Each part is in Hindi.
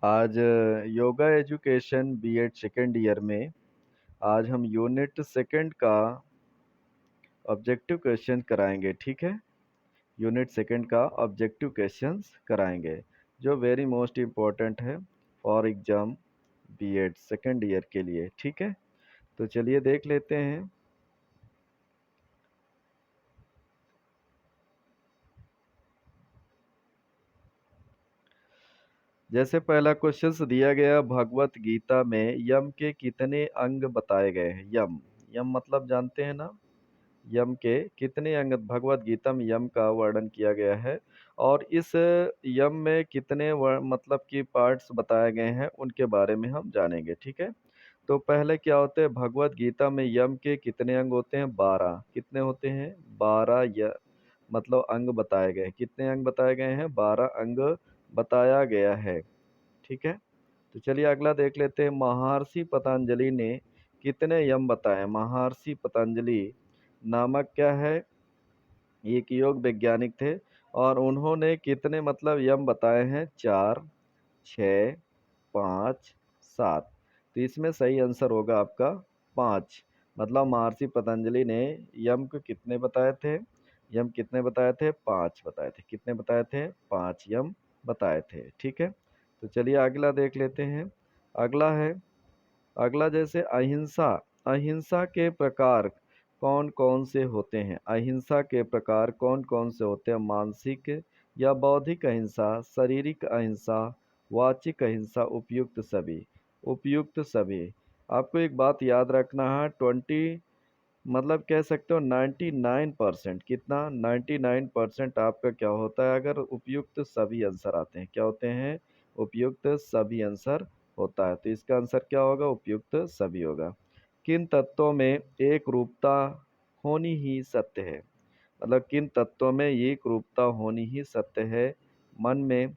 आज yoga education BEd second year में आज हम यूनिट सेकंड का ऑब्जेक्टिव क्वेश्चन कराएंगे। ठीक है, यूनिट सेकंड का ऑब्जेक्टिव क्वेश्चंस कराएंगे जो वेरी मोस्ट इम्पोर्टेंट है for exam BEd second year के लिए। ठीक है, तो चलिए देख लेते हैं। जैसे पहला क्वेश्चन दिया गया, भगवत गीता में यम के कितने अंग बताए गए हैं। यम यम मतलब जानते हैं ना, यम के कितने अंग भगवत गीता में यम का वर्णन किया गया है और इस यम में कितने मतलब कि पार्ट्स बताए गए हैं उनके बारे में हम जानेंगे। ठीक है, तो पहले क्या होते हैं, भगवत गीता में यम के कितने अंग होते हैं। 12 कितने होते हैं, 12 मतलब अंग बताए गए। कितने अंग बताए गए हैं, 12 अंग बताया गया है। ठीक है, तो चलिए अगला देख लेते हैं। महर्षि पतंजलि ने कितने यम बताए। महर्षि पतंजलि नामक क्या है, एक योग वैज्ञानिक थे और उन्होंने कितने मतलब यम बताए हैं। 4, 6, 5, 7। तो इसमें सही आंसर होगा आपका 5। मतलब महर्षि पतंजलि ने यम को कितने बताए थे, यम कितने बताए थे, 5 बताए थे। कितने बताए थे, 5 यम बताए थे। ठीक है, तो चलिए अगला देख लेते हैं। अगला है, अगला जैसे अहिंसा, अहिंसा के प्रकार कौन कौन से होते हैं। अहिंसा के प्रकार कौन कौन से होते हैं। मानसिक या बौद्धिक अहिंसा, शारीरिक अहिंसा, वाचिक अहिंसा, उपयुक्त सभी। उपयुक्त सभी। आपको एक बात याद रखना है, 20 मतलब कह सकते हो 99%, कितना 99% आपका क्या होता है अगर उपयुक्त सभी आंसर आते हैं। क्या होते हैं, उपयुक्त सभी आंसर होता है। तो इसका आंसर क्या होगा, उपयुक्त सभी होगा। किन तत्वों में एक रूपता होनी ही सत्य है। मतलब किन तत्वों में एक रूपता होनी ही सत्य है। मन में,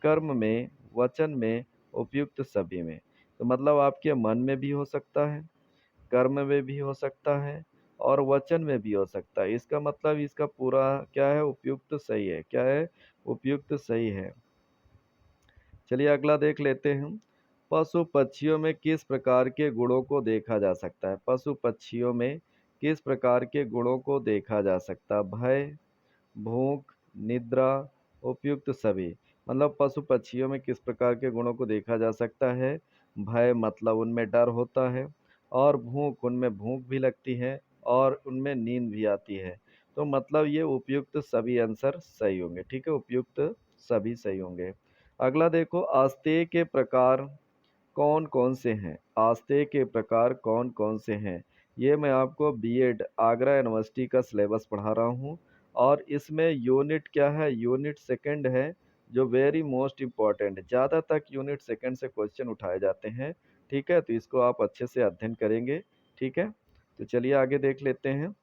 कर्म में, वचन में, उपयुक्त सभी में। तो मतलब आपके मन में भी हो सकता है, कर्म में भी हो सकता है और वचन में भी हो सकता है। इसका मतलब इसका पूरा क्या है, उपयुक्त सही है। क्या है, उपयुक्त सही है। चलिए अगला देख लेते हैं। पशु पक्षियों में किस प्रकार के गुणों को देखा जा सकता है। पशु पक्षियों में किस प्रकार के गुणों को देखा जा सकता है। भय, भूख, निद्रा, उपयुक्त सभी। मतलब पशु पक्षियों में किस प्रकार के गुणों को देखा जा सकता है। भय मतलब उनमें डर होता है और भूख, उनमें भूख भी लगती है और उनमें नींद भी आती है। तो मतलब ये उपयुक्त सभी आंसर सही होंगे। ठीक है, उपयुक्त सभी सही होंगे। अगला देखो, आस्तेय के प्रकार कौन कौन से हैं। आस्तेय के प्रकार कौन कौन से हैं, ये मैं आपको बीएड आगरा यूनिवर्सिटी का सिलेबस पढ़ा रहा हूँ और इसमें यूनिट क्या है, यूनिट सेकंड है जो वेरी मोस्ट इम्पॉर्टेंट। ज़्यादा तक यूनिट सेकंड से क्वेश्चन उठाए जाते हैं। ठीक है, तो इसको आप अच्छे से अध्ययन करेंगे। ठीक है, तो चलिए आगे देख लेते हैं।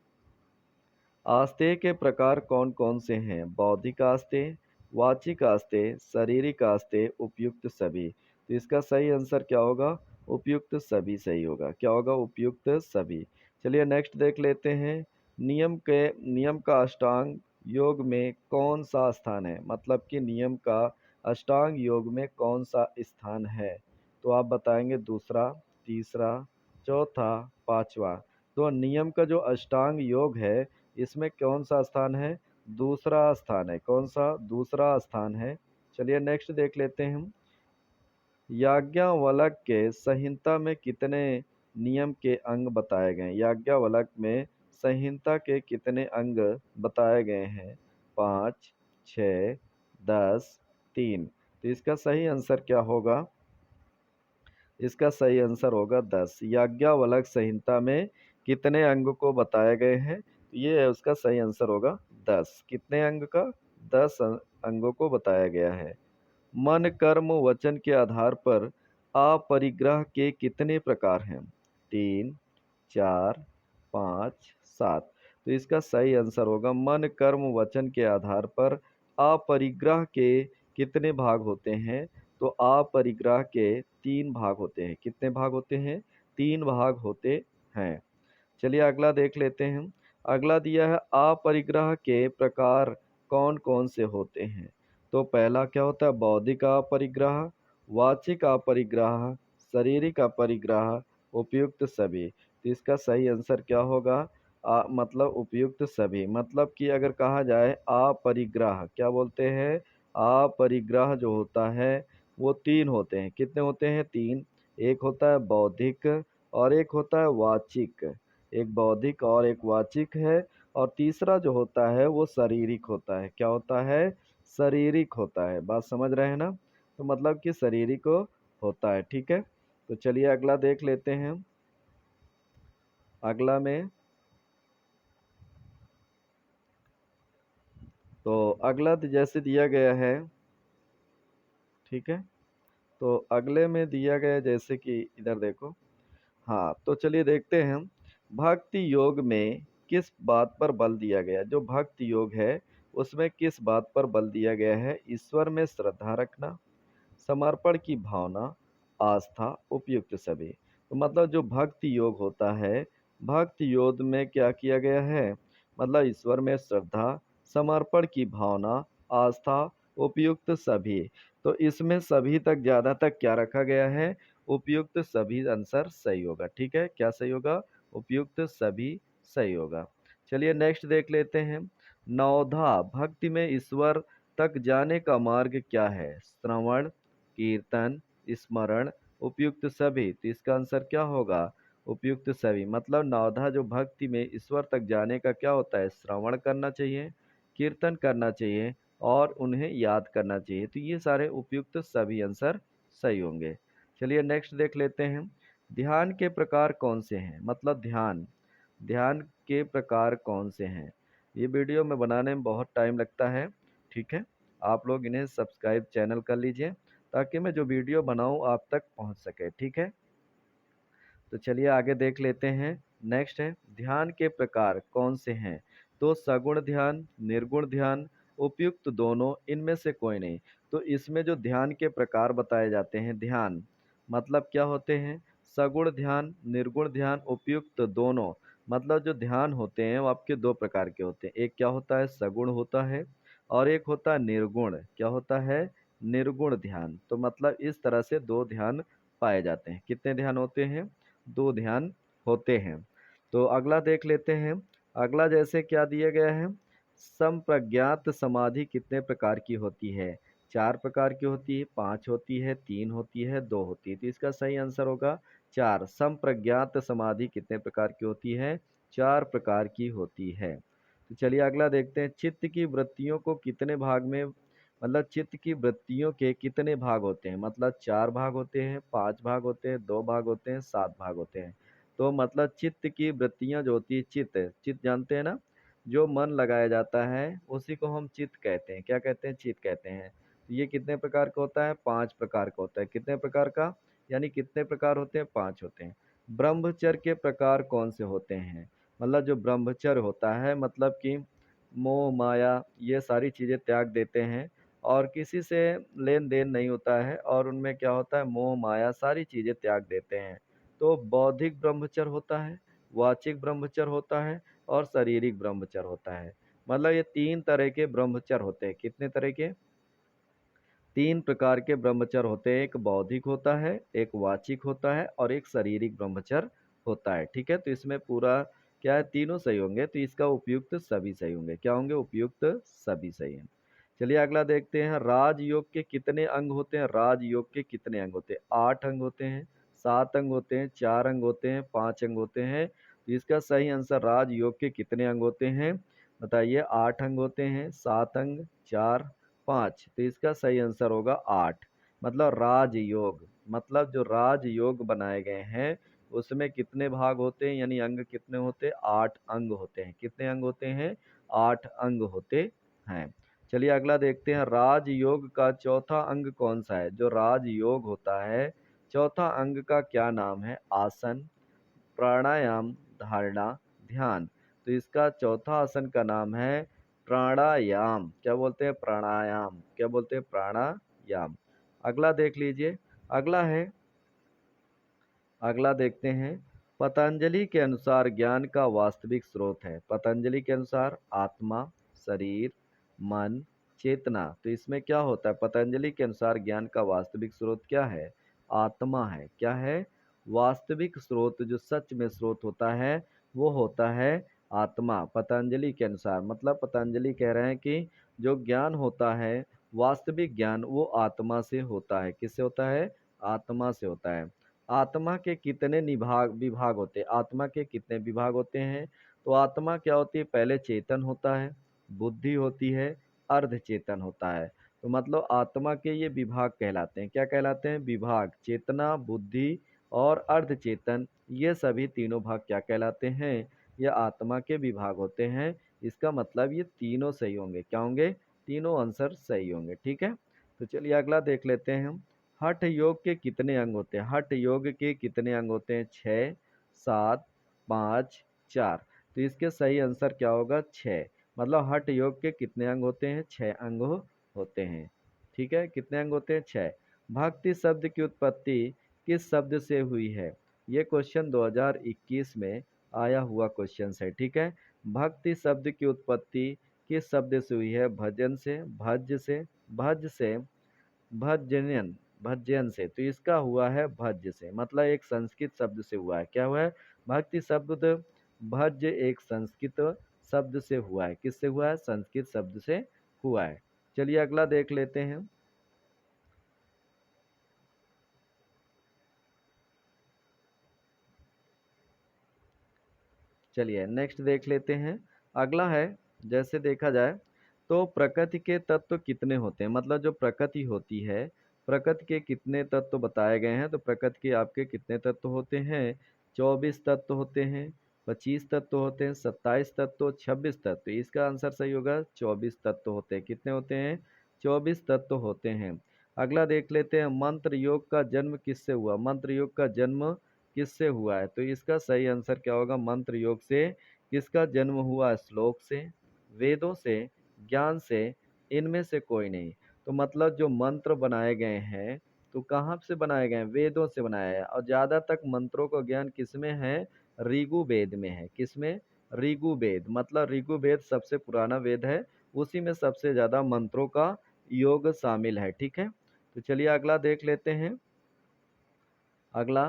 आस्ते के प्रकार कौन कौन से हैं। बौद्धिक आस्ते, वाचिक आस्ते, शारीरिक आस्ते, उपयुक्त सभी। तो इसका सही आंसर क्या होगा, उपयुक्त सभी सही होगा। क्या होगा, उपयुक्त सभी। चलिए नेक्स्ट देख लेते हैं। नियम का अष्टांग योग में कौन सा स्थान है। मतलब कि नियम का अष्टांग योग में कौन सा स्थान है। तो आप बताएंगे दूसरा, तीसरा, चौथा, पांचवा। तो नियम का जो अष्टांग योग है इसमें कौन सा स्थान है, दूसरा स्थान है। कौन सा, दूसरा स्थान है। चलिए नेक्स्ट देख लेते हैं हम। याज्ञवल्क्य के संहिता में कितने नियम के अंग बताए गए हैं। याज्ञवल्क्य में संहिता के कितने अंग बताए गए हैं। 5, 6, 10, 3। तो इसका सही आंसर क्या होगा, इसका सही आंसर होगा 10। याज्ञवल्क्य संहिता में कितने अंग को बताए गए हैं, तो ये है उसका सही आंसर होगा 10। कितने अंग का, 10 अंगों को बताया गया है। मन, कर्म, वचन के आधार पर अपरिग्रह के कितने प्रकार हैं। 3, 4, 5, 7। तो इसका सही आंसर होगा मन, कर्म, वचन के आधार पर अपरिग्रह के कितने भाग होते हैं। तो अपरिग्रह के 3 भाग होते हैं। कितने भाग होते हैं, 3 भाग होते हैं। चलिए अगला देख लेते हैं। अगला दिया है, अपरिग्रह के प्रकार कौन कौन से होते हैं। तो पहला क्या होता है, बौद्धिक अपरिग्रह, वाचिक अपरिग्रह, शारीरिक अपरिग्रह, उपयुक्त सभी। तो इसका सही आंसर क्या होगा? मतलब उपयुक्त सभी। मतलब कि अगर कहा जाए अपरिग्रह, क्या बोलते हैं? अपरिग्रह जो होता है वो तीन होते हैं। कितने होते हैं? तीन। एक होता है बौद्धिक और एक होता है वाचिक। एक बौद्धिक और एक वाचिक है। और तीसरा जो होता है वो शारीरिक होता है। क्या होता है? शारीरिक होता है। बात समझ रहे हैं ना? तो मतलब कि शारीरिक होता है। ठीक है, तो चलिए अगला देख लेते हैं। अगला में, तो अगला जैसे दिया गया है, ठीक है, तो अगले में दिया गया जैसे कि इधर देखो। हाँ, तो चलिए देखते हैं। भक्ति योग में किस बात पर बल दिया गया? जो भक्ति योग है उसमें किस बात पर बल दिया गया है? ईश्वर में श्रद्धा रखना, समर्पण की भावना, आस्था, उपयुक्त सभी। तो मतलब जो भक्ति योग होता है, भक्ति योग में क्या किया गया है? मतलब ईश्वर में श्रद्धा, समर्पण की भावना, आस्था, उपयुक्त सभी। तो इसमें सभी तक ज़्यादा तक क्या रखा गया है? उपयुक्त सभी आंसर सही होगा। ठीक है, क्या सही होगा? उपयुक्त सभी सही होगा। चलिए नेक्स्ट देख लेते हैं। नवधा भक्ति में ईश्वर तक जाने का मार्ग क्या है? श्रवण, कीर्तन, स्मरण, उपयुक्त सभी। तो इसका आंसर क्या होगा? उपयुक्त सभी। मतलब नवधा जो भक्ति में ईश्वर तक जाने का क्या होता है? श्रवण करना चाहिए, कीर्तन करना चाहिए और उन्हें याद करना चाहिए। तो ये सारे उपयुक्त सभी आंसर सही होंगे। चलिए नेक्स्ट देख लेते हैं। ध्यान के प्रकार कौन से हैं? मतलब ध्यान, ध्यान के प्रकार कौन से हैं? ये वीडियो में बनाने में बहुत टाइम लगता है। ठीक है, आप लोग इन्हें सब्सक्राइब चैनल कर लीजिए ताकि मैं जो वीडियो बनाऊं आप तक पहुंच सके। ठीक है, तो चलिए आगे देख लेते हैं। नेक्स्ट है, ध्यान के प्रकार कौन से हैं? तो सगुण ध्यान, निर्गुण ध्यान, उपयुक्त दोनों, इनमें से कोई नहीं। तो इसमें जो ध्यान के प्रकार बताए जाते हैं, ध्यान मतलब क्या होते हैं? सगुण ध्यान, निर्गुण ध्यान, उपयुक्त दोनों। मतलब जो ध्यान होते हैं वो आपके दो प्रकार के होते हैं। एक क्या होता है? सगुण होता है और एक होता है निर्गुण। क्या होता है? निर्गुण ध्यान। तो मतलब इस तरह से दो ध्यान पाए जाते हैं। कितने ध्यान होते हैं? दो ध्यान होते हैं। तो अगला देख लेते हैं। अगला जैसे क्या दिया गया है? संप्रज्ञात समाधि कितने प्रकार की होती है? चार प्रकार की होती है, पांच होती है, तीन होती है, दो होती है। तो इसका सही आंसर होगा चार। संप्रज्ञात समाधि कितने प्रकार की होती है? चार प्रकार की होती है। तो चलिए अगला देखते हैं। चित्त की वृत्तियों को कितने भाग में, मतलब चित्त की वृत्तियों के कितने भाग होते हैं? मतलब चार भाग होते हैं, पांच भाग होते हैं, दो भाग होते हैं, सात भाग होते हैं। तो मतलब चित्त की वृत्तियां जो होती है, चित्त, चित्त जानते हैं ना? जो मन लगाया जाता है उसी को हम चित्त कहते हैं। क्या कहते हैं? चित्त कहते हैं। तो ये कितने प्रकार का होता है? पांच प्रकार का होता है। कितने प्रकार का? यानी कितने प्रकार होते हैं? पांच होते हैं। ब्रह्मचर्य के प्रकार कौन से होते हैं? मतलब जो ब्रह्मचर्य होता है, मतलब कि मोह माया ये सारी चीजें त्याग देते हैं और किसी से लेन देन नहीं होता है, और उनमें क्या होता है? मोह माया सारी चीजें त्याग देते हैं। तो बौद्धिक ब्रह्मचर्य होता है, वाचिक ब्रह्मचर्य होता है और शारीरिक ब्रह्मचर्य होता है। मतलब ये तीन तरह के ब्रह्मचर्य होते हैं। कितने तरह के? तीन प्रकार के ब्रह्मचर्य होते हैं। एक बौद्धिक होता है, एक वाचिक होता है और एक शारीरिक ब्रह्मचर्य होता है। ठीक है, तो इसमें पूरा क्या है? तीनों सही होंगे। तो इसका उपयुक्त सभी सही होंगे। क्या होंगे? उपयुक्त सभी सही हैं। चलिए अगला देखते हैं। राजयोग के कितने अंग होते हैं? राजयोग के कितने अंग होते हैं? आठ अंग होते हैं, सात अंग होते हैं, चार अंग होते हैं, पांच अंग होते हैं। तो इसका सही आंसर राजयोग के कितने अंग होते हैं? बताइए। आठ अंग होते हैं, सात अंग, चार, पाँच। तो इसका सही आंसर होगा आठ। मतलब राजयोग, मतलब जो राजयोग बनाए गए हैं उसमें कितने भाग होते हैं, यानी अंग कितने होते हैं? आठ अंग होते हैं। कितने अंग होते हैं? आठ अंग होते हैं। चलिए अगला देखते हैं। राजयोग का चौथा अंग कौन सा है? जो राजयोग होता है चौथा अंग का क्या नाम है? आसन, प्राणायाम, धारणा, ध्यान। तो इसका चौथा आसन का नाम है प्राणायाम। क्या बोलते हैं? प्राणायाम। क्या बोलते हैं? प्राणायाम। अगला देख लीजिए। अगला है, अगला देखते हैं। पतंजलि के अनुसार ज्ञान का वास्तविक स्रोत है। पतंजलि के अनुसार आत्मा, शरीर, मन, चेतना। तो इसमें क्या होता है, पतंजलि के अनुसार ज्ञान का वास्तविक स्रोत क्या है? आत्मा है। क्या है? वास्तविक स्रोत, जो सच में स्रोत होता है वो होता है आत्मा, पतंजलि के अनुसार। मतलब पतंजलि कह रहे हैं कि जो ज्ञान होता है, वास्तविक ज्ञान, वो आत्मा से होता है। किससे होता है? आत्मा से होता है। आत्मा के कितने विभाग विभाग होते हैं? आत्मा के कितने विभाग होते हैं? तो आत्मा क्या होती है? पहले चेतन होता है, बुद्धि होती है, अर्ध चेतन होता है। तो मतलब आत्मा के ये विभाग कहलाते हैं। क्या कहलाते हैं? विभाग। चेतना, बुद्धि और अर्ध चेतन, ये सभी तीनों भाग क्या कहलाते हैं? ये आत्मा के विभाग होते हैं। इसका मतलब ये तीनों सही होंगे। क्या होंगे? तीनों आंसर सही होंगे। ठीक है, तो चलिए अगला देख लेते हैं हम। हठ योग के कितने अंग होते हैं? हठ योग के कितने अंग होते हैं? 6, 7, 5, 4। तो इसके सही आंसर क्या होगा? 6। मतलब हठ योग के कितने अंग होते हैं? 6 अंग होते हैं। ठीक है, कितने अंग होते हैं? 6। भक्ति शब्द की उत्पत्ति किस शब्द से हुई है? ये क्वेश्चन 2021 में आया हुआ क्वेश्चन है। ठीक है, भक्ति शब्द की उत्पत्ति किस शब्द से हुई है? भजन से, भज से, भज से, भजन, भजन से। तो इसका हुआ है भज से। मतलब एक संस्कृत शब्द से हुआ है। क्या हुआ है? भक्ति शब्द भज एक संस्कृत शब्द से हुआ है। किससे हुआ है? संस्कृत शब्द से हुआ है। चलिए अगला देख लेते हैं। चलिए नेक्स्ट देख लेते हैं। अगला है, जैसे देखा जाए तो प्रकृति के तत्व कितने होते हैं? मतलब जो प्रकृति होती है, प्रकृति के कितने तत्व बताए गए हैं? तो प्रकृति के आपके कितने तत्व होते हैं? 24 तत्व होते हैं, 25 तत्व होते हैं, 27 तत्व, 26 तत्व। इसका आंसर सही होगा 24 तत्व होते हैं। कितने होते हैं? 24 तत्व होते हैं। अगला देख लेते हैं, मंत्र योग का जन्म किससे हुआ? मंत्र योग का जन्म किससे हुआ है? तो इसका सही आंसर क्या होगा? मंत्र योग से। किसका जन्म हुआ? श्लोक से, वेदों से, ज्ञान से, इनमें से कोई नहीं। तो मतलब जो मंत्र बनाए गए हैं, तो कहाँ से बनाए गए हैं? वेदों से बनाया है। और ज़्यादा तक मंत्रों का ज्ञान किसमें है? ऋग्वेद में है। किसमें? ऋग्वेद। मतलब ऋग्वेद सबसे पुराना वेद है, उसी में सबसे ज़्यादा मंत्रों का योग शामिल है। ठीक है, तो चलिए अगला देख लेते हैं। अगला,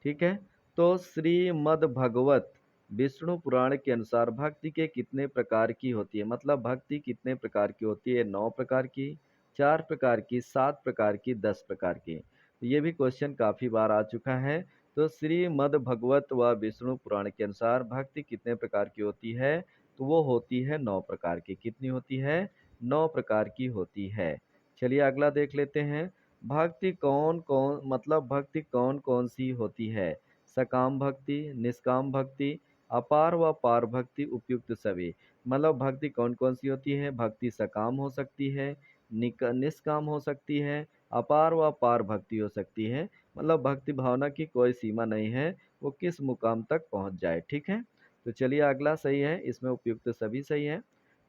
ठीक है, तो श्रीमद् भगवत विष्णु पुराण के अनुसार भक्ति के कितने प्रकार की होती है? मतलब भक्ति कितने प्रकार की होती है? 9 प्रकार की, 4 प्रकार की, 7 प्रकार की, 10 प्रकार की। तो ये भी क्वेश्चन काफ़ी बार आ चुका है। तो श्रीमद् भगवत व विष्णु पुराण के अनुसार भक्ति कितने प्रकार की होती है? तो वो होती है 9 प्रकार की। कितनी होती है? 9 प्रकार की होती है। चलिए अगला देख लेते हैं। भक्ति कौन कौन मतलब भक्ति कौन कौन सी होती है? सकाम भक्ति, निष्काम भक्ति, अपार व पार भक्ति, उपयुक्त सभी। मतलब भक्ति कौन कौन सी होती है? भक्ति सकाम हो सकती है, निष्काम हो सकती है, अपार व पार भक्ति हो सकती है। मतलब भक्ति भावना की कोई सीमा नहीं है, वो किस मुकाम तक पहुंच जाए। ठीक है, तो चलिए अगला सही है, इसमें उपयुक्त सभी सही है।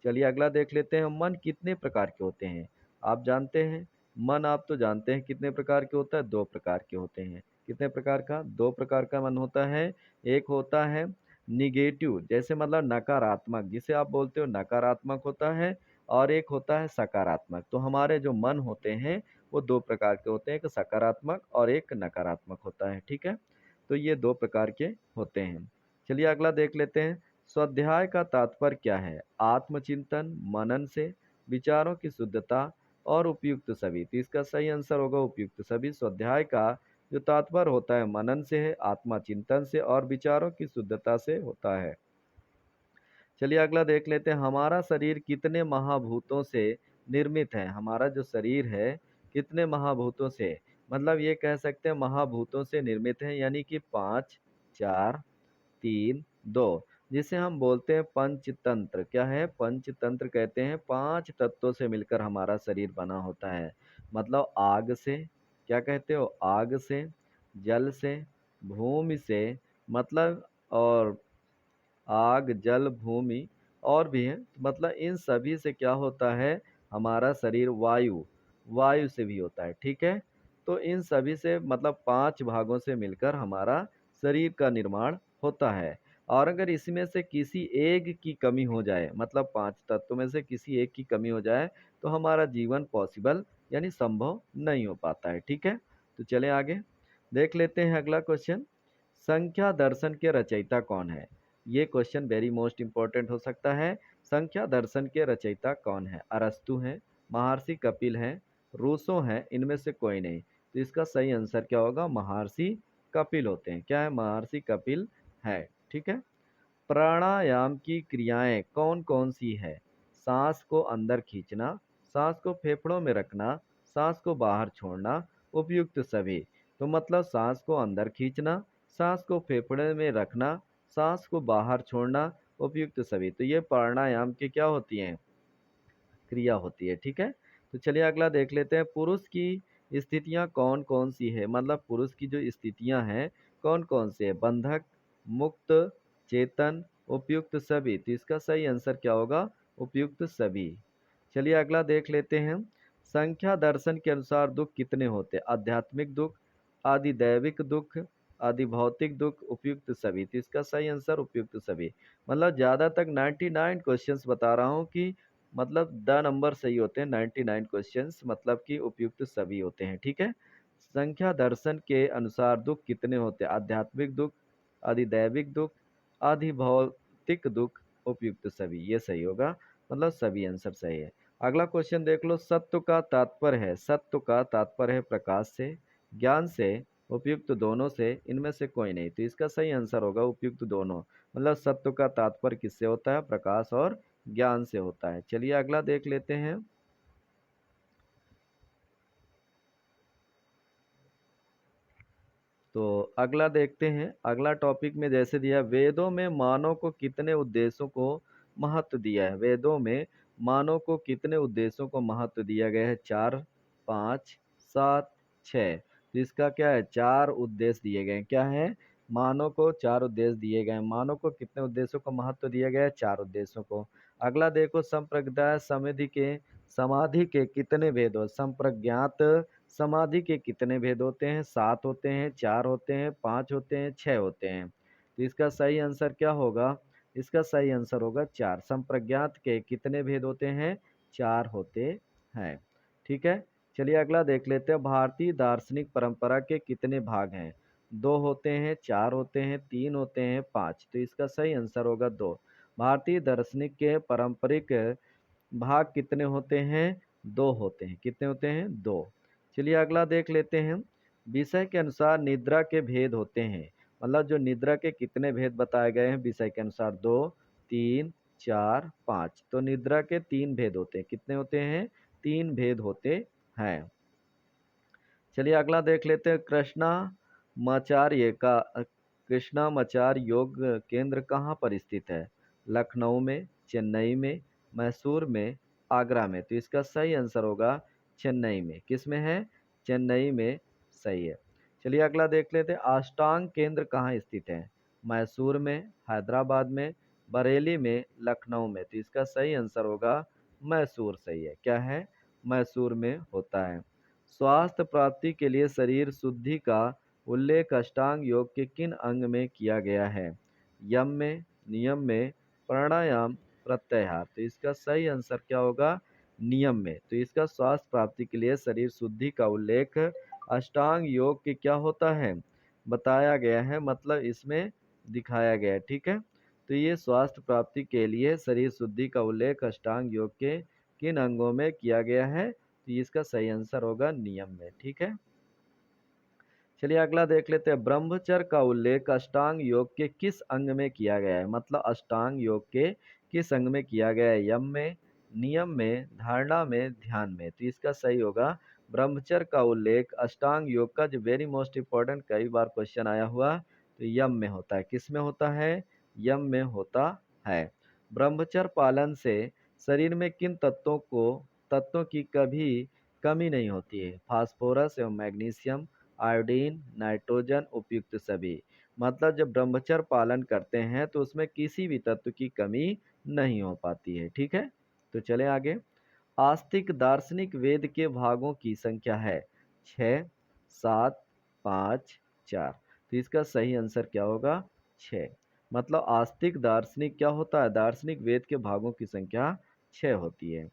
चलिए अगला देख लेते हैं। मन कितने प्रकार के होते हैं? आप जानते हैं मन, आप तो जानते हैं कितने प्रकार के होता है? 2 प्रकार के होते हैं। कितने प्रकार का? 2 प्रकार का मन होता है। एक होता है निगेटिव, जैसे मतलब नकारात्मक, जिसे आप बोलते हो नकारात्मक होता है, और एक होता है सकारात्मक। तो हमारे जो मन होते हैं वो 2 प्रकार के होते हैं, एक सकारात्मक और एक नकारात्मक होता है। ठीक है, तो ये 2 प्रकार के होते हैं। चलिए अगला देख लेते हैं। स्वाध्याय का तात्पर्य क्या है? आत्मचिंतन, मनन से, विचारों की शुद्धता और उपयुक्त सभी। तो इसका सही आंसर होगा उपयुक्त सभी। स्वाध्याय का जो तात्पर्य होता है मनन से है, आत्मा चिंतन से और विचारों की शुद्धता से होता है। चलिए अगला देख लेते हैं। हमारा शरीर कितने महाभूतों से निर्मित है? हमारा जो शरीर है कितने महाभूतों से, मतलब ये कह सकते हैं महाभूतों से निर्मित है, यानी कि 5, 4, 3, 2, जिसे हम बोलते हैं पंचतंत्र। क्या है? पंचतंत्र कहते हैं। 5 तत्वों से मिलकर हमारा शरीर बना होता है। मतलब आग से, क्या कहते हो? आग से, जल से, भूमि से, मतलब और आग, जल, भूमि और भी हैं। मतलब इन सभी से क्या होता है? हमारा शरीर वायु, वायु से भी होता है। ठीक है, तो इन सभी से मतलब 5 भागों से मिलकर हमारा शरीर का निर्माण होता है। और अगर इसमें से किसी एक की कमी हो जाए, मतलब 5 तत्वों में से किसी एक की कमी हो जाए, तो हमारा जीवन पॉसिबल यानी संभव नहीं हो पाता है, ठीक है? तो चलें आगे, देख लेते हैं अगला क्वेश्चन। संख्या दर्शन के रचयिता कौन है? ये क्वेश्चन वेरी मोस्ट इंपॉर्टेंट हो सकता है। संख्या दर्शन के रचयिता कौन है? अरस्तु हैं, महर्षि कपिल हैं, रूसो हैं, इनमें से कोई नहीं। तो इसका सही आंसर क्या होगा? महर्षि कपिल होते हैं। क्या है? महर्षि कपिल है, ठीक है? प्राणायाम की क्रियाएं कौन कौन सी है? सांस को अंदर खींचना, सांस को फेफड़ों में रखना, सांस को बाहर छोड़ना, उपयुक्त सभी। तो मतलब सांस को अंदर खींचना, सांस को फेफड़े में रखना, सांस को बाहर छोड़ना, उपयुक्त सभी। तो ये प्राणायाम की क्या होती हैं? क्रिया होती है, ठीक है? तो चलिए अगला देख लेते हैं। पुरुष की स्थितियां कौन कौन सी है? मतलब पुरुष की जो स्थितियां हैं कौन कौन सी है? बंधक, मुक्त, चेतन, उपयुक्त सभी। तो इसका सही आंसर क्या होगा? उपयुक्त सभी। चलिए अगला देख लेते हैं। संख्या दर्शन के अनुसार दुख कितने होते हैं? आध्यात्मिक दुख, आदिदैविक दुख, आदिभौतिक दुख, उपयुक्त सभी। तो इसका सही आंसर उपयुक्त सभी। मतलब ज़्यादा तक 99 क्वेश्चंस बता रहा हूँ कि मतलब द नंबर सही होते हैं, 99 क्वेश्चंस मतलब कि उपयुक्त सभी होते हैं, ठीक है? संख्या दर्शन के अनुसार दुख कितने होते हैं? आध्यात्मिक दुख, अधिदैविक दुख, अधिभौतिक दुख, उपयुक्त सभी। ये सही होगा, मतलब सभी आंसर सही है। अगला क्वेश्चन देख लो। सत्व का तात्पर्य है, सत्व का तात्पर्य है प्रकाश से, ज्ञान से, उपयुक्त दोनों से, इनमें से कोई नहीं। तो इसका सही आंसर होगा उपयुक्त दोनों। मतलब सत्व का तात्पर्य किससे होता है? प्रकाश और ज्ञान से होता है। चलिए अगला देख लेते हैं। तो अगला देखते हैं। अगला टॉपिक में जैसे दिया, वेदों में मानव को कितने उद्देश्यों को महत्व दिया है? वेदों में मानव को कितने उद्देश्यों को महत्व दिया गया है? 4, 5, 7, 6। तो इसका क्या है? 4 उद्देश्य दिए गए हैं। क्या है? मानव को 4 उद्देश्य दिए गए हैं। मानव को कितने उद्देश्यों को महत्व दिया गया है? 4 उद्देश्यों को। अगला देखो, संप्रज्ञात समाधि के कितने भेद हो? संप्रज्ञात समाधि के कितने भेद होते हैं? 7 होते हैं, 4 होते हैं, 5 होते हैं, 6 होते हैं। तो इसका सही आंसर क्या होगा? इसका सही आंसर होगा 4। संप्रज्ञात के कितने भेद होते हैं? 4 होते हैं, ठीक है? चलिए अगला देख लेते हैं। भारतीय दार्शनिक परंपरा के कितने भाग हैं? 2 होते हैं, 4 होते हैं, 3 होते हैं, 5। तो इसका सही आंसर होगा 2। भारतीय दार्शनिक के पारंपरिक भाग कितने होते हैं? 2 होते हैं। कितने होते हैं? 2। चलिए अगला देख लेते हैं। विषय के अनुसार निद्रा के भेद होते हैं। मतलब जो निद्रा के कितने भेद बताए गए हैं विषय के अनुसार? 2, 3, 4, 5। तो निद्रा के 3 भेद होते हैं। कितने होते हैं? 3 भेद होते हैं। चलिए अगला देख लेते हैं। कृष्णामाचार्य योग केंद्र कहाँ पर स्थित है? लखनऊ में, चेन्नई में, मैसूर में, आगरा में। तो इसका सही आंसर होगा चेन्नई में। किस में है? चेन्नई में सही है। चलिए अगला देख लेते हैं। अष्टांग केंद्र कहाँ स्थित है? मैसूर में, हैदराबाद में, बरेली में, लखनऊ में। तो इसका सही आंसर होगा मैसूर सही है। क्या है? मैसूर में होता है। स्वास्थ्य प्राप्ति के लिए शरीर शुद्धि का उल्लेख अष्टांग योग के किन अंग में किया गया है? यम में, नियम में, प्राणायाम, प्रत्याहार। तो इसका सही आंसर क्या होगा? नियम में। तो इसका स्वास्थ्य प्राप्ति के लिए शरीर शुद्धि का उल्लेख अष्टांग योग के क्या होता है? बताया गया है, मतलब इसमें दिखाया गया है, ठीक है? तो ये स्वास्थ्य प्राप्ति के लिए शरीर शुद्धि का उल्लेख अष्टांग योग के किन अंगों में किया गया है? तो इसका सही आंसर होगा नियम में, ठीक है? चलिए अगला देख लेते हैं। ब्रह्मचर्य का उल्लेख अष्टांग योग के किस अंग में किया गया है? मतलब अष्टांग योग के किस अंग में किया गया है? यम में, नियम में, धारणा में, ध्यान में। तो इसका सही होगा ब्रह्मचर्य का उल्लेख अष्टांग योग का, जो वेरी मोस्ट इंपॉर्टेंट कई बार क्वेश्चन आया हुआ, तो यम में होता है। किस में होता है? यम में होता है। ब्रह्मचर्य पालन से शरीर में किन तत्वों की कभी कमी नहीं होती है? फास्फोरस एवं मैग्नीशियम, आयोडीन, नाइट्रोजन, उपयुक्त सभी। मतलब जब ब्रह्मचर्य पालन करते हैं तो उसमें किसी भी तत्व की कमी नहीं हो पाती है, ठीक है? तो चलें आगे। आस्तिक दार्शनिक वेद के भागों की संख्या है 6, 7, 5, 4। तो इसका सही आंसर क्या होगा? 6। मतलब आस्तिक दार्शनिक क्या होता है, दार्शनिक वेद के भागों की संख्या 6 होती है।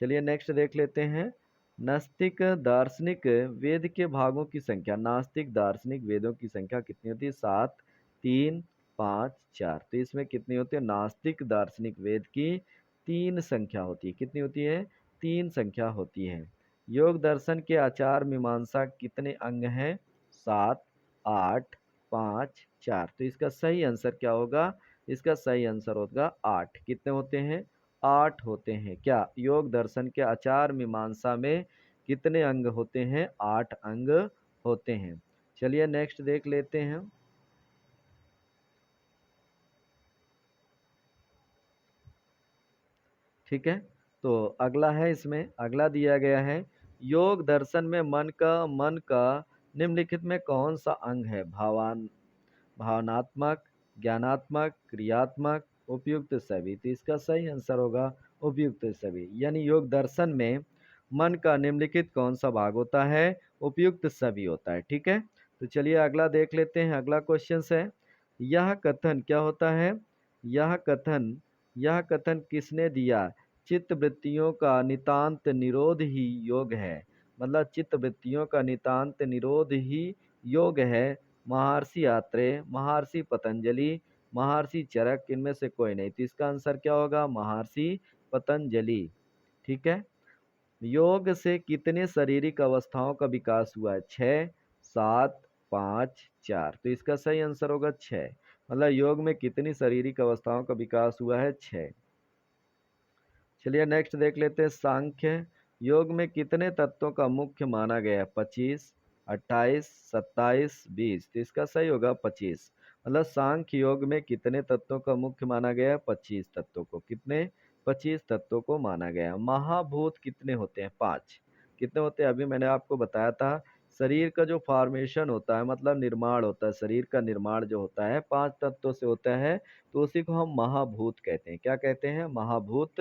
चलिए नेक्स्ट देख लेते हैं। नास्तिक दार्शनिक वेद के भागों की संख्या, नास्तिक दार्शनिक वेदों की संख्या कितनी होती है? 7, 3, 5, 4। तो इसमें कितनी होती है? नास्तिक दार्शनिक वेद की 3 संख्या होती है। कितनी होती है? 3 संख्या होती है। योग दर्शन के आचार मीमांसा कितने अंग हैं? 7, 8, 5, 4। तो इसका सही आंसर क्या होगा? इसका सही आंसर होगा 8। कितने होते हैं? 8 होते हैं। क्या योग दर्शन के आचार मीमांसा में कितने अंग होते हैं? 8 अंग होते हैं। चलिए नेक्स्ट देख लेते हैं। ठीक है, तो अगला है, इसमें अगला दिया गया है, योग दर्शन में मन का निम्नलिखित में कौन सा अंग है? भावनात्मक, ज्ञानात्मक, क्रियात्मक, उपयुक्त सभी। तो इसका सही आंसर होगा उपयुक्त सभी। यानी योग दर्शन में मन का निम्नलिखित कौन सा भाग होता है? उपयुक्त सभी होता है। ठीक है, तो चलिए अगला देख लेते हैं। अगला क्वेश्चन है, यह कथन क्या होता है? यह कथन यह कथन किसने दिया? चित्त वृत्तियों का नितांत निरोध ही योग है। मतलब चित्त वृत्तियों का नितांत निरोध ही योग है। महर्षि आत्रेय, महर्षि पतंजलि, महर्षि चरक, इनमें से कोई नहीं। तो इसका आंसर क्या होगा? महर्षि पतंजलि। ठीक है, योग से कितने शारीरिक अवस्थाओं का विकास हुआ है? 6, 7, 5, 4। तो इसका सही आंसर होगा 6। मतलब योग में कितनी शारीरिक अवस्थाओं का विकास हुआ है? 6। चलिए नेक्स्ट देख लेते हैं। सांख्य योग में कितने तत्वों का मुख्य माना गया है? 25, 28, 27, 20। तो इसका सही होगा 25। मतलब सांख्य योग में कितने तत्वों का मुख्य माना गया है? 25 तत्वों को। कितने? 25 तत्वों को माना गया है। महाभूत कितने होते हैं? 5। कितने होते हैं? अभी मैंने आपको बताया था, शरीर का जो फॉर्मेशन होता है, मतलब निर्माण होता है, शरीर का निर्माण जो होता है 5 तत्वों से होता है। तो उसी को हम महाभूत कहते हैं। क्या कहते हैं? महाभूत।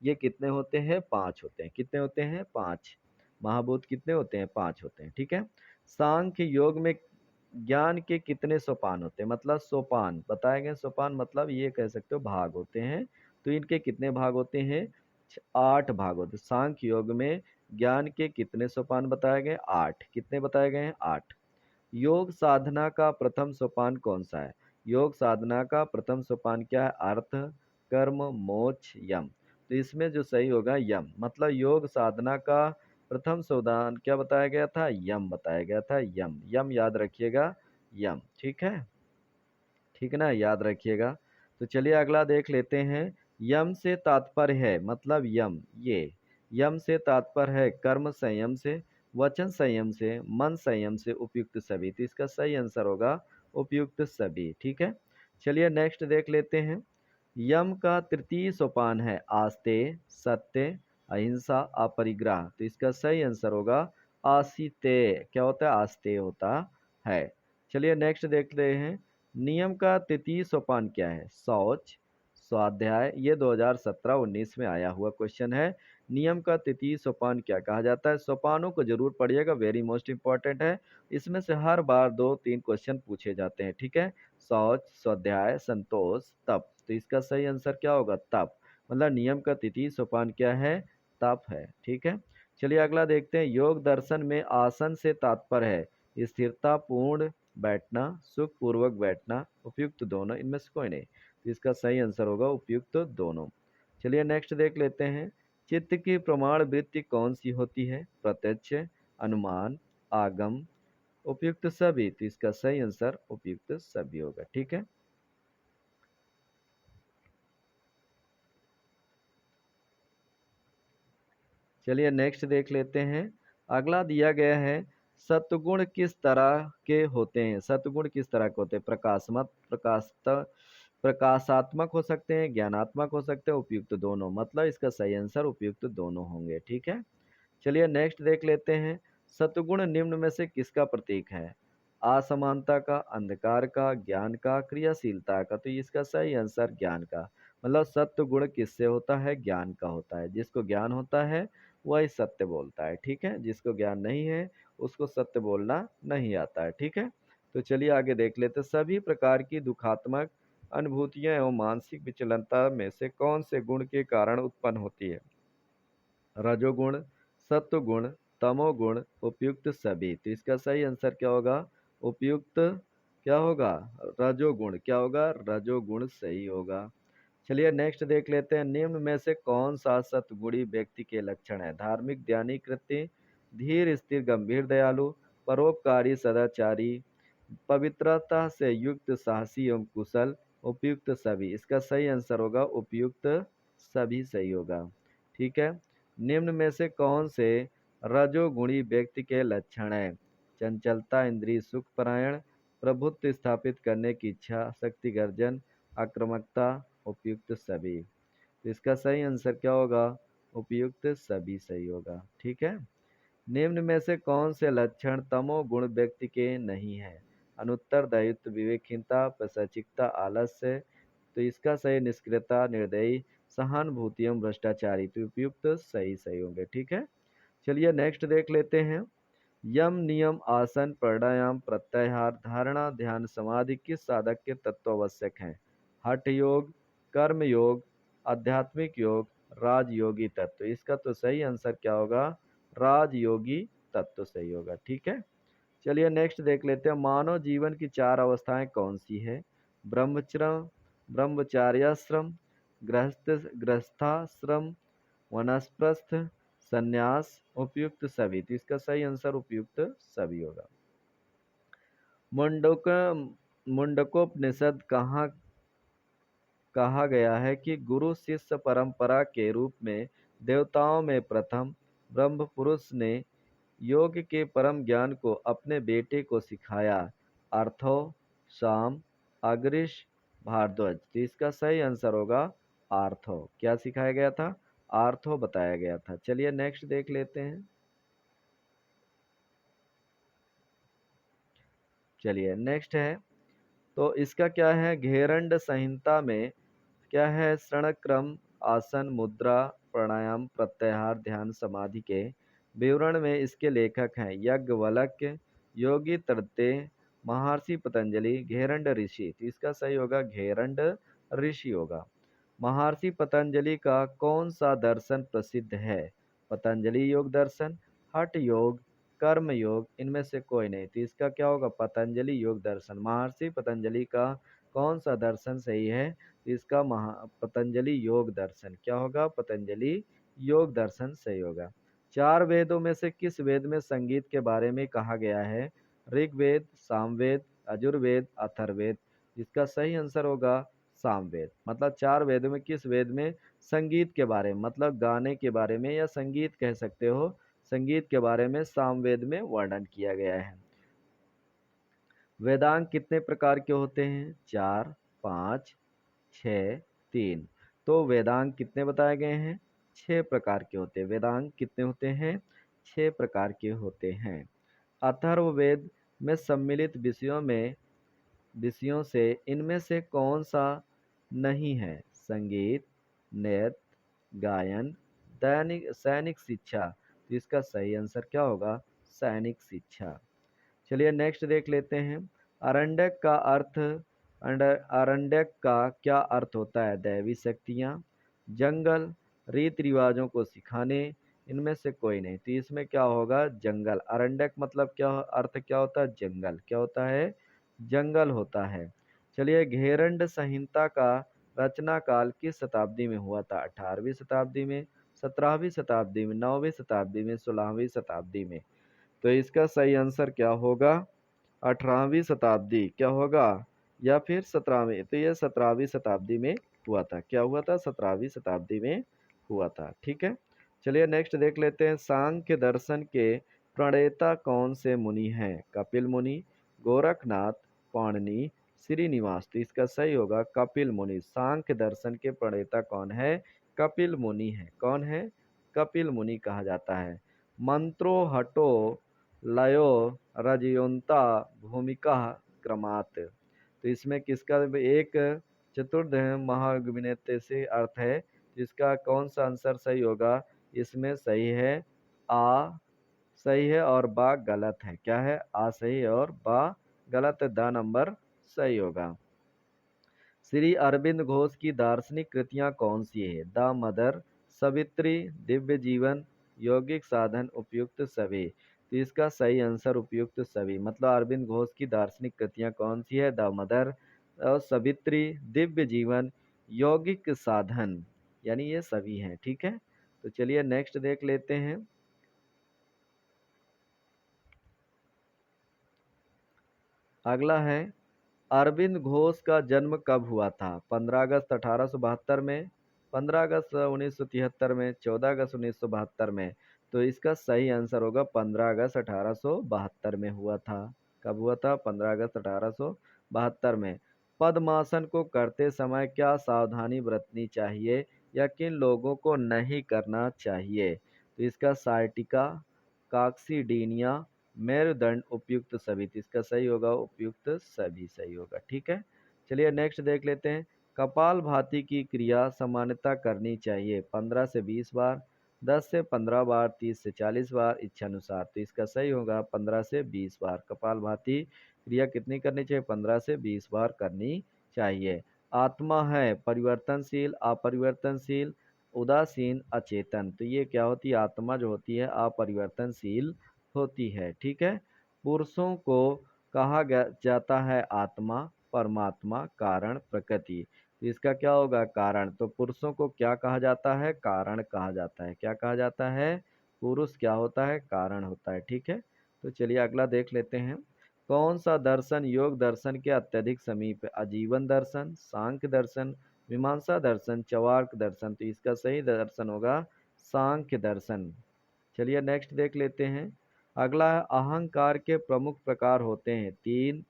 ये कितने होते हैं? 5 होते हैं। कितने होते हैं? 5। महाभूत कितने होते हैं? 5 होते हैं। ठीक है, सांख्य योग में ज्ञान के कितने सोपान होते हैं? मतलब सोपान बताए गए। सोपान मतलब ये कह सकते हो भाग होते हैं। तो इनके कितने भाग होते हैं? 8 भाग होते हैं। सांख्य योग में ज्ञान के कितने सोपान बताए गए? 8। कितने बताए गए हैं? 8। योग साधना का प्रथम सोपान कौन सा है? योग साधना का प्रथम सोपान क्या है? अर्थ, कर्म, मोक्ष, यम। तो इसमें जो सही होगा यम। मतलब योग साधना का प्रथम सोपान क्या बताया गया था? यम बताया गया था। यम, यम याद रखिएगा। यम। ठीक है, ठीक है ना, याद रखिएगा। तो चलिए अगला देख लेते हैं। यम से तात्पर्य है, मतलब यम, ये यम से तात्पर्य है कर्म संयम से, वचन संयम से, मन संयम से, उपयुक्त सभी। तो इसका सही आंसर होगा उपयुक्त सभी। ठीक है, चलिए नेक्स्ट देख लेते हैं। यम का तृतीय सोपान है आस्तेय, सत्य, अहिंसा, अपरिग्रह। तो इसका सही आंसर होगा आस्तेय। क्या होता है? आस्तेय होता है। चलिए नेक्स्ट देखते हैं। नियम का तृतीय सोपान क्या है? शौच, स्वाध्याय। ये 2017-19 में आया हुआ क्वेश्चन है। नियम का तृतीय सोपान क्या कहा जाता है? सोपानों को जरूर पढ़िएगा, वेरी मोस्ट इंपॉर्टेंट है। इसमें से हर बार 2-3 क्वेश्चन पूछे जाते हैं। ठीक है, शौच, स्वाध्याय, संतोष, तप। तो इसका सही आंसर क्या होगा? तप। मतलब नियम का तृतीय सोपान क्या है? तप है। ठीक है, चलिए अगला देखते हैं। योग दर्शन में आसन से तात्पर्य है स्थिरता पूर्ण बैठना, सुख पूर्वक बैठना, उपयुक्त दोनों, इनमें से कोई नहीं। तो इसका सही आंसर होगा उपयुक्त दोनों। चलिए नेक्स्ट देख लेते हैं। चित्त की प्रमाण वृत्ति कौन सी होती है? प्रत्यक्ष, अनुमान, आगम, उपयुक्त सभी। तो इसका सही आंसर उपयुक्त सभी होगा। ठीक है, चलिए नेक्स्ट देख लेते हैं। अगला दिया गया है, सत्वगुण किस तरह के होते हैं? सत्वगुण किस तरह के होते हैं? प्रकाशात्मक हो सकते हैं, ज्ञानात्मक हो सकते हैं, उपयुक्त दोनों। मतलब इसका सही आंसर उपयुक्त दोनों होंगे। ठीक है, चलिए नेक्स्ट देख लेते हैं। सत्वगुण निम्न में से किसका प्रतीक है? असमानता का, अंधकार का, ज्ञान का, क्रियाशीलता का। तो इसका सही आंसर ज्ञान का। मतलब सत्व गुण किससे होता है? ज्ञान का होता है। जिसको ज्ञान होता है वही सत्य बोलता है। ठीक है, जिसको ज्ञान नहीं है उसको सत्य बोलना नहीं आता है। ठीक है, तो चलिए आगे देख लेते हैं। सभी प्रकार की दुखात्मक अनुभूतियां एवं मानसिक विचलनता में से कौन से गुण के कारण उत्पन्न होती है? रजोगुण, सत्वगुण, तमोगुण, उपयुक्त सभी। तो इसका सही आंसर क्या होगा? उपयुक्त क्या होगा? रजोगुण। क्या होगा? रजोगुण सही होगा। चलिए नेक्स्ट देख लेते हैं। निम्न में से कौन सा सतगुणी व्यक्ति के लक्षण है? धार्मिक, ध्यानी, कृति, धीर, स्थिर, गंभीर, दयालु, परोपकारी, सदाचारी, पवित्रता से युक्त, साहसी एवं कुशल, उपयुक्त सभी। इसका सही आंसर होगा उपयुक्त सभी सही होगा। ठीक है। निम्न में से कौन से रजोगुणी व्यक्ति के लक्षण हैं? चंचलता, इंद्रिय सुख परायण, प्रभुत्व स्थापित करने की इच्छा, शक्ति गर्जन, आक्रामकता, उपयुक्त सभी। तो इसका सही आंसर क्या होगा? उपयुक्त सभी सही होगा। ठीक है। निम्न में से कौन से लक्षण तमोगुण व्यक्ति के नहीं है? अनुत्तरदायित्व, विवेकहीनता, पैशाचिकता, आलस्य। तो इसका सही निष्क्रियता, निर्दयी, सहानुभूति एवं भ्रष्टाचारी। तो उपयुक्त सही सही होंगे। ठीक है। चलिए नेक्स्ट देख लेते हैं। यम, नियम, आसन, प्राणायाम, प्रत्याहार, धारणा, ध्यान, समाधि किस साधक के तत्व आवश्यक हैं? हठ योग, कर्म योग, आध्यात्मिक योग, राजयोगी तत्व। इसका तो सही आंसर क्या होगा? राजयोगी तत्व सही होगा। ठीक है। चलिए नेक्स्ट देख लेते हैं। मानव जीवन की चार अवस्थाएं कौन सी है? ब्रह्मचर्य, ब्रह्मचार्याश्रम, गृहस्थाश्रम, वानप्रस्थ, संन्यास, उपयुक्त सभी। तो इसका सही आंसर उपयुक्त सभी होगा। मुंडक मुंडकोपनिषद कहाँ कहा गया है कि गुरु शिष्य परंपरा के रूप में देवताओं में प्रथम ब्रह्म पुरुष ने योग के परम ज्ञान को अपने बेटे को सिखाया? अर्थो, शाम, अग्रिश, भारद्वाज। तो इसका सही आंसर होगा आर्थो। क्या सिखाया गया था? आर्थो बताया गया था। चलिए नेक्स्ट देख लेते हैं। चलिए नेक्स्ट है। तो इसका क्या है? घेरंड संहिता में क्या है? शरणक्रम, आसन, मुद्रा, प्राणायाम, प्रत्याहार, ध्यान, समाधि के विवरण में इसके लेखक हैं याज्ञवल्क्य, योगी तृतीय, महर्षि पतंजलि, घेरंड ऋषि। तो इसका सही होगा घेरंड ऋषि होगा। महर्षि पतंजलि का कौन सा दर्शन प्रसिद्ध है? पतंजलि योग दर्शन, हठ योग, कर्म योग, इनमें से कोई नहीं। तो इसका क्या होगा? पतंजलि योग दर्शन। महर्षि पतंजलि का कौन सा दर्शन सही है? इसका पतंजलि योग दर्शन। क्या होगा? पतंजलि योग दर्शन सही होगा। चार वेदों में से किस वेद में संगीत के बारे में कहा गया है? ऋग्वेद, सामवेद, यजुर्वेद, अथर्ववेद। इसका सही आंसर होगा सामवेद। मतलब चार वेदों में किस वेद में संगीत के बारे में, मतलब गाने के बारे में या संगीत कह सकते हो, संगीत के बारे में सामवेद में वर्णन किया गया है। वेदांग कितने प्रकार के होते हैं? चार, पाँच, 6, 3। तो वेदांग कितने बताए गए हैं? 6 प्रकार के होते हैं। वेदांग कितने होते हैं? 6 प्रकार के होते हैं। अथर्ववेद में सम्मिलित विषयों से इनमें से कौन सा नहीं है? संगीत, नृत्य, गायन, सैनिक शिक्षा। तो इसका सही आंसर क्या होगा? सैनिक शिक्षा। चलिए नेक्स्ट देख लेते हैं। अरण्यक का अर्थ अरण्यक का क्या अर्थ होता है? दैवी शक्तियाँ, जंगल, रीति रिवाजों को सिखाने, इनमें से कोई नहीं। तो इसमें क्या होगा? जंगल। अरण्यक मतलब क्या अर्थ क्या होता है? जंगल। क्या होता है? जंगल होता है। चलिए घेरंड संहिता का रचना काल किस शताब्दी में हुआ था? 18वीं शताब्दी में, 17वीं शताब्दी में, 9वीं शताब्दी में, 16वीं शताब्दी में। तो इसका सही आंसर क्या होगा? 18वीं शताब्दी। क्या होगा? या फिर 17वीं। तो ये 17वीं शताब्दी में हुआ था। क्या हुआ था? 17वीं शताब्दी में हुआ था। ठीक है। चलिए नेक्स्ट देख लेते हैं। सांख्य दर्शन के प्रणेता कौन से मुनि हैं? कपिल मुनि, गोरखनाथ, पाणिनि, श्रीनिवास। तो इसका सही होगा कपिल मुनि। सांख्य दर्शन के प्रणेता कौन है? कपिल मुनि है। कौन है? कपिल मुनि कहा जाता है। मंत्रो हटो लयो रजयोन्ता भूमिका क्रमात्। तो इसमें किसका एक चतुर्थ महागुणित से अर्थ है? इसका कौन सा आंसर सही होगा? इसमें सही है आ सही है और बा गलत है। क्या है? आ सही है और बा गलत है। द नंबर सही होगा। श्री अरविंद घोष की दार्शनिक कृतियां कौन सी है? द मदर, सवित्री, दिव्य जीवन, यौगिक साधन, उपयुक्त सभी। तो इसका सही आंसर उपयुक्त सभी, मतलब अरविंद घोष की दार्शनिक कृतियां कौन सी है? द मदर और सवित्री, दिव्य जीवन, यौगिक साधन, यानी ये सभी हैं। ठीक है, तो चलिए नेक्स्ट देख लेते हैं। अगला है, अरविंद घोष का जन्म कब हुआ था? 15 अगस्त 1872 में, 15 अगस्त 1973 में, 14 अगस्त 1972 में। तो इसका सही आंसर होगा 15 अगस्त 1872 में हुआ था। कब हुआ था? 15 अगस्त 1872 में। पद्मासन को करते समय क्या सावधानी बरतनी चाहिए या किन लोगों को नहीं करना चाहिए? तो इसका साइटिका, काक्सीडीनिया, मेरुदंड, उपयुक्त सभी। तो इसका सही होगा उपयुक्त सभी सही होगा। ठीक है, चलिए नेक्स्ट देख लेते हैं। कपालभाति की क्रिया सामान्यतः करनी चाहिए 15 से 20 बार, 10 से 15 बार, 30 से 40 बार, इच्छानुसार। तो इसका सही होगा 15 से 20 बार। कपालभाति क्रिया कितनी करनी चाहिए? 15 से 20 बार करनी चाहिए। आत्मा है परिवर्तनशील, अपरिवर्तनशील, उदासीन, अचेतन। तो ये क्या होती है? आत्मा जो होती है अपरिवर्तनशील होती है। ठीक है, पुरुषों को कहा जाता है आत्मा, परमात्मा, कारण, प्रकृति। तो इसका क्या होगा? कारण। तो पुरुषों को क्या कहा जाता है? कारण कहा जाता है। क्या कहा जाता है? पुरुष क्या होता है? कारण होता है। ठीक है, तो चलिए अगला देख लेते हैं। कौन सा दर्शन योग दर्शन के अत्यधिक समीप है? आजीवन दर्शन, सांख्य दर्शन, मीमांसा दर्शन, चवार्क दर्शन। तो इसका सही दर्शन होगा सांख्य दर्शन। चलिए नेक्स्ट देख लेते हैं। अगला है, अहंकार के प्रमुख प्रकार होते हैं 3,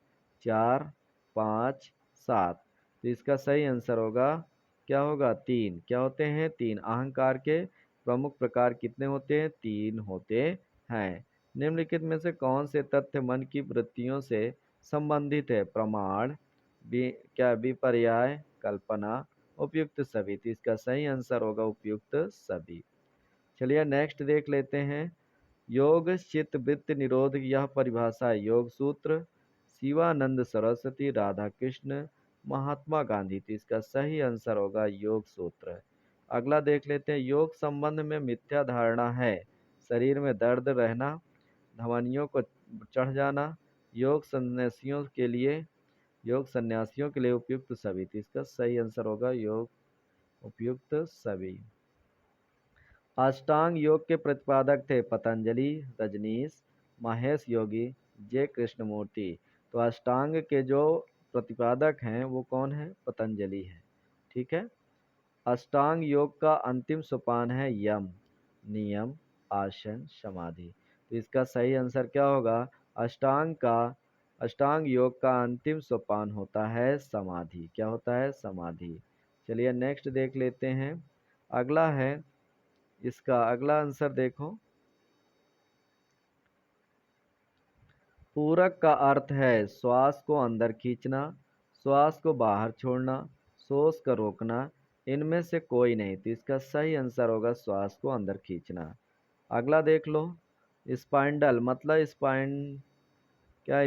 4, 5, 7। तो इसका सही आंसर होगा क्या होगा? 3। क्या होते हैं? 3। अहंकार के प्रमुख प्रकार कितने होते हैं? 3 होते हैं। निम्नलिखित में से कौन से तथ्य मन की वृत्तियों से संबंधित है? प्रमाण, क्या विपर्याय, कल्पना, उपयुक्त सभी। तो इसका सही आंसर होगा उपयुक्त सभी। चलिए नेक्स्ट देख लेते हैं। योग चित्त वृत्ति निरोध की यह परिभाषा है योग सूत्र, शिवानंद सरस्वती, राधा कृष्ण, महात्मा गांधी। तो इसका सही आंसर होगा योग सूत्र। अगला देख लेते हैं। योग संबंध में मिथ्या धारणा है शरीर में दर्द रहना, धमनियों को चढ़ जाना, योग सन्यासियों के लिए उपयुक्त सभी। तो इसका सही आंसर होगा योग उपयुक्त सभी। अष्टांग योग के प्रतिपादक थे पतंजलि, रजनीश, महेश योगी, जे कृष्णमूर्ति। तो अष्टांग के जो प्रतिपादक हैं वो कौन है? पतंजलि है। ठीक है, अष्टांग योग का अंतिम सोपान है यम, नियम, आसन, समाधि। तो इसका सही आंसर क्या होगा? अष्टांग योग का अंतिम सोपान होता है समाधि। क्या होता है? समाधि। चलिए नेक्स्ट देख लेते हैं। अगला है, इसका अगला आंसर देखो। पूरक का अर्थ है श्वास को अंदर खींचना, श्वास को बाहर छोड़ना, श्वास को रोकना, इनमें से कोई नहीं। तो इसका सही आंसर होगा श्वास को अंदर खींचना। अगला देख लो। स्पाइंडल मतलब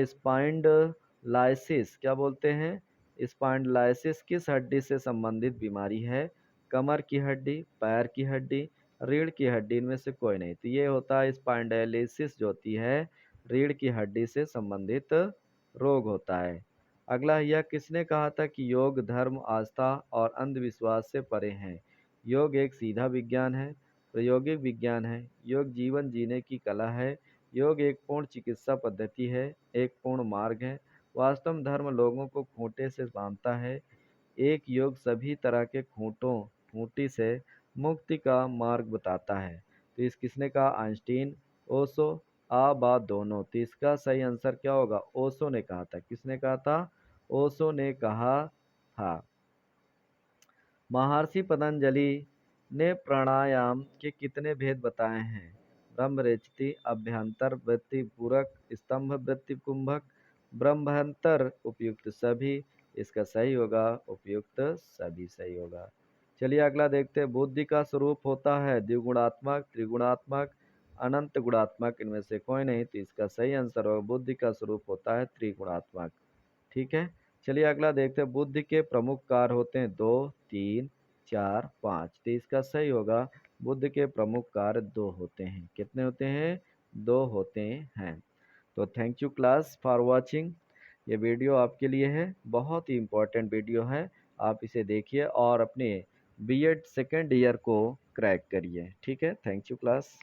स्पाइंडलाइसिस क्या बोलते हैं? स्पाइंडलाइसिस किस हड्डी से संबंधित बीमारी है? कमर की हड्डी, पैर की हड्डी, रीढ़ की हड्डी, इनमें से कोई नहीं। तो ये होता है स्पाइंडलाइसिस जो होती है रीढ़ की हड्डी से संबंधित रोग होता है। अगला, यह किसने कहा था कि योग धर्म, आस्था और अंधविश्वास से परे है? योग एक सीधा विज्ञान है, प्रायोगिक विज्ञान है, योग जीवन जीने की कला है, योग एक पूर्ण चिकित्सा पद्धति है, एक पूर्ण मार्ग है, वास्तव में धर्म लोगों को खूंटे से बांधता है, एक योग सभी तरह के खूंटी से मुक्ति का मार्ग बताता है। तो इस किसने कहा? आइंस्टीन, ओशो, बा दोनों। तो इसका सही आंसर क्या होगा? ओशो ने कहा था। किसने कहा था? ओशो ने कहा था। महर्षि पतंजलि ने प्राणायाम के कितने भेद बताए हैं? ब्रह्मरेचति, अभ्यंतर वृत्ति पूरक, स्तंभ वृत्ति कुंभक, ब्रह्मांतर, उपयुक्त सभी। इसका सही होगा उपयुक्त सभी सही होगा। चलिए अगला देखते हैं। बुद्धि का स्वरूप होता है द्विगुणात्मक, त्रिगुणात्मक, अनंत गुणात्मक, इनमें से कोई नहीं। तो इसका सही आंसर होगा बुद्धि का स्वरूप होता है त्रिगुणात्मक। ठीक है, चलिए अगला देखते हैं, बुध के प्रमुख कार्य होते हैं 2, 3, 4, 5। तो इसका सही होगा, बुध के प्रमुख कार्य 2 होते हैं। कितने होते हैं? 2 होते हैं। तो thank you class for watching. ये वीडियो आपके लिए है, बहुत ही इम्पोर्टेंट वीडियो है। आप इसे देखिए और अपने बीएड सेकेंड ईयर को क्रैक करिए। ठीक है, थैंक यू क्लास।